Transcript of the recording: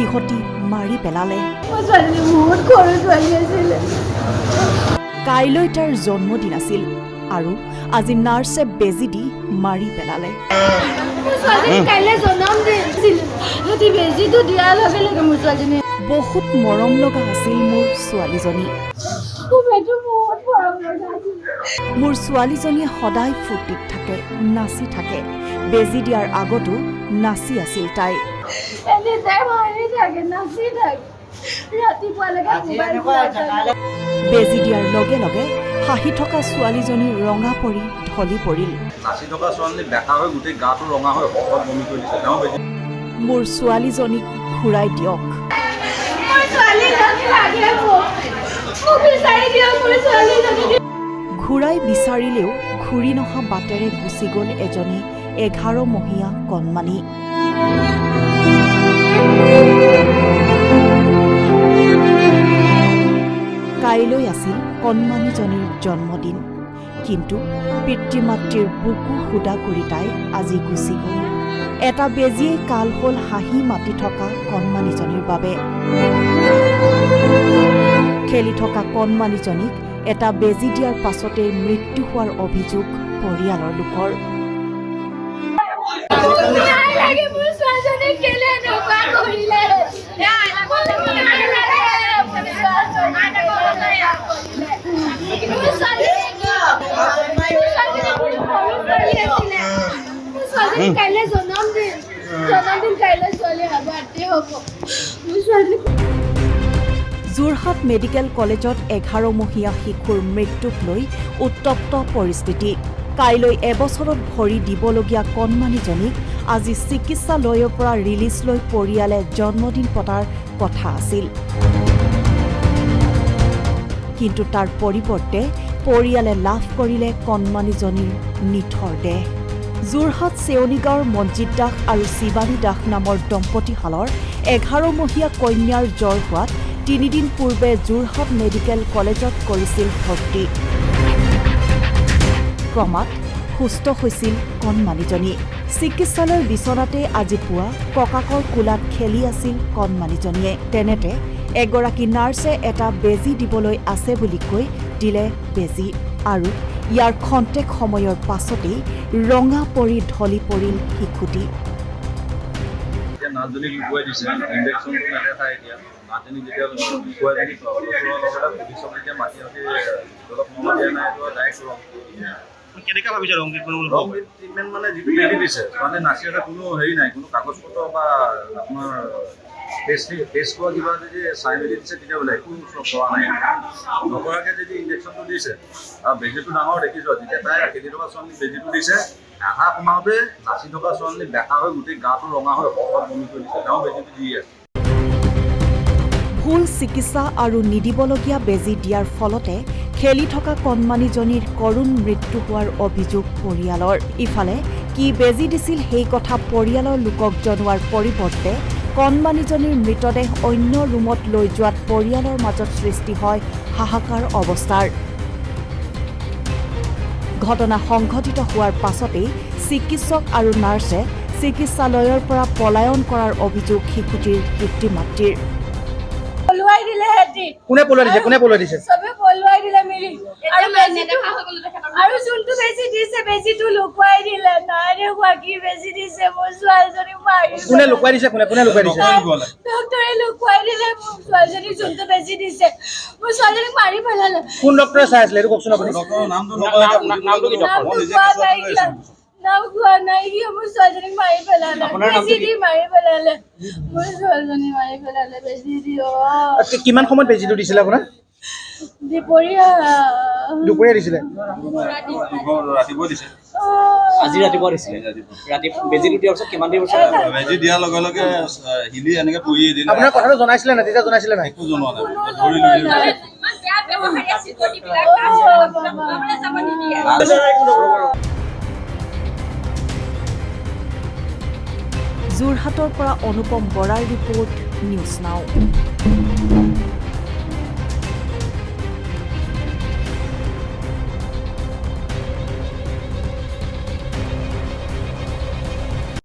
সিহঁতি মাৰি পেলালে। কাইলৈ তাইৰ জন্মদিন আছিল আৰু আজি নাৰ্ছে বেজি দি মাৰি পেলালে। বহুত মৰম লগা আছিল মোৰ ছোৱালীজনী। মোৰ ছোৱালীজনীয়ে সদায় ফূৰ্তিত থাকে, নাচি থাকে। বেজি দিয়াৰ আগতো নাচি আছিল তাই। বেজি দিয়াৰ লগে লগে হাঁহি থকা ছোৱালীজনী ৰঙা পৰি ঢলি পৰিল। মোৰ ছোৱালীজনীক ঘূৰাই দিয়ক। ঘূৰাই বিচাৰিলেও ঘূৰি নহা বাটেৰে গুচি গ'ল এজনী 11 মহীয়া কণমানি। কাইলৈ আছিল কণমানিজনীৰ জন্মদিন, কিন্তু পিতৃ মাতৃৰ বুকু সুদা কৰি তাই আজি গুচি গ'ল। এটা বেজিয়ে কাল হ'ল হাঁহি মাতি থকা কণমানিজনীৰ বাবে। খেলি থকা কণমানিজনীক এটা বেজি দিয়াৰ পাছতেই মৃত্যু হোৱাৰ অভিযোগ পৰিয়ালৰ লোকৰ। যোৰহাট মেডিকেল কলেজত 11 মহীয়া শিশুৰ মৃত্যুক লৈ উত্তপ্ত পৰিস্থিতি। কাইলৈ এবছৰত ভৰি দিবলগীয়া কণমানিজনীক আজি চিকিৎসালয়ৰ পৰা ৰিলিজ লৈ পৰিয়ালে জন্মদিন পতাৰ কথা আছিল, কিন্তু তাৰ পৰিৱৰ্তে পৰিয়ালে লাভ কৰিলে কণমানিজনীৰ নিথৰ দেহ। যোৰহাট চেৱনীগাঁৱৰ মঞ্জিত দাস আৰু শিৱানী দাস নামৰ দম্পতীহালৰ 11 মহীয়া কন্যাৰ জ্বৰ হোৱাত 3 দিন পূৰ্বে যোৰহাট মেডিকেল কলেজত কৰিছিল ভৰ্তি। ক্ৰমাৎ সুস্থ হৈছিল কণমানিজনী। চিকিৎসালয়ৰ বিচনাতে আজি পুৱা ককাকৰ কোলাত খেলি আছিল কণমানিজনীয়ে। তেনেতে এগৰাকী নাৰ্ছে এটা বেজি দিবলৈ আছে বুলি কৈ দিলে বেজি, আৰু ইয়াৰ খন্তেক সময়ৰ পাছতেই ৰঙা পৰি ঢলি পৰিল শিশুটি। কেনেকৈ ভাবিছে ট্ৰিটমেণ্ট মানে যিটো বেজি দিছে মানে নাচি আছে, কোনো হেৰি নাই, কোনো কাগজ পত্ৰ বা আপোনাৰ টেষ্ট কৰা কিবা যদি চাই মেলি দিছে তেতিয়া বোলে একো কৰা নাই। নকৰাকৈ যদি ইনজেকশ্যনটো দিছে আৰু বেজিটো ডাঙৰ দেখিছোঁ, যেতিয়া তাই খেলি থকা ছোৱালী বেজিটো দিছে, আধা সোমাওঁতে নাচি থকা ছোৱালী বেকা হৈ গোটেই গাটো ৰঙা হৈ শকত বমি কৰি দিছে, তেওঁ বেজিটো দি আছে। ভুল চিকিৎসা আৰু নিদিবলগীয়া বেজি দিয়াৰ ফলতে খেলি থকা কণমানিজনীৰ কৰুণ মৃত্যু হোৱাৰ অভিযোগ পৰিয়ালৰ। ইফালে কি বেজি দিছিল সেই কথা পৰিয়ালৰ লোকক জনোৱাৰ পৰিৱৰ্তে কণমানিজনীৰ মৃতদেহ অন্য ৰুমত লৈ যোৱাত পৰিয়ালৰ মাজত সৃষ্টি হয় হাহাকাৰ অৱস্থাৰ। ঘটনা সংঘটিত হোৱাৰ পাছতেই চিকিৎসক আৰু নাৰ্ছে চিকিৎসালয়ৰ পৰা পলায়ন কৰাৰ অভিযোগ শিশুটিৰ পিতৃ মাতৃৰ। কোনে পলুৱাই দিছে? কোনে পলুৱাই দিছে? সবে পলুৱাই দিলে মিলি আৰু যোনটো বেজি দিছে বেজিটো লুকুৱাই দিলে। নাই দেখুৱা কি বেজি দিছে, মোৰ ছোৱালীজনীক মাৰিছে। কোনে লুকুৱাই দিছে? কোনে লুকুৱাই দিছে? ডক্টৰে লুকুৱাই দিলে মোৰ ছোৱালীজনীক যোনটো বেজি দিছে, মোৰ ছোৱালীজনীক মাৰি পেলালে। কোন ডক্টৰে চাই আছিলে এইটো কওকচোন আপুনি? নাম কোৱা নাই, কি মোৰ ছোৱালীজনীক মাৰি পেলালে, বেজি দি মাৰি পেলালে। মোৰ ছোৱালীজনী মাৰি পেলালে বেজি দি। কিমান সময়ত বেজিটো দিছিলে আপোনাক? দুপৰীয়া দিছিলে। ৰাতিপুৱা দিছে। আজি ৰাতিপুৱা দিছিলে। ৰাতি বেজিটো দিয়াৰ পিছত কিমান দেৰি পিছত? বেজি দিয়াৰ লগে লগে হিলি এনেকৈ পৰি দিলে। আপোনাৰ কথাটো জনাইছিলে নাই? তেতিয়া জনাইছিলে নাই? একো জনোৱা নাই, ধৰি লৈ যোৰহাটৰ পৰা অনুপম বৰাৰ ৰিপৰ্ট, নিউজ নাও।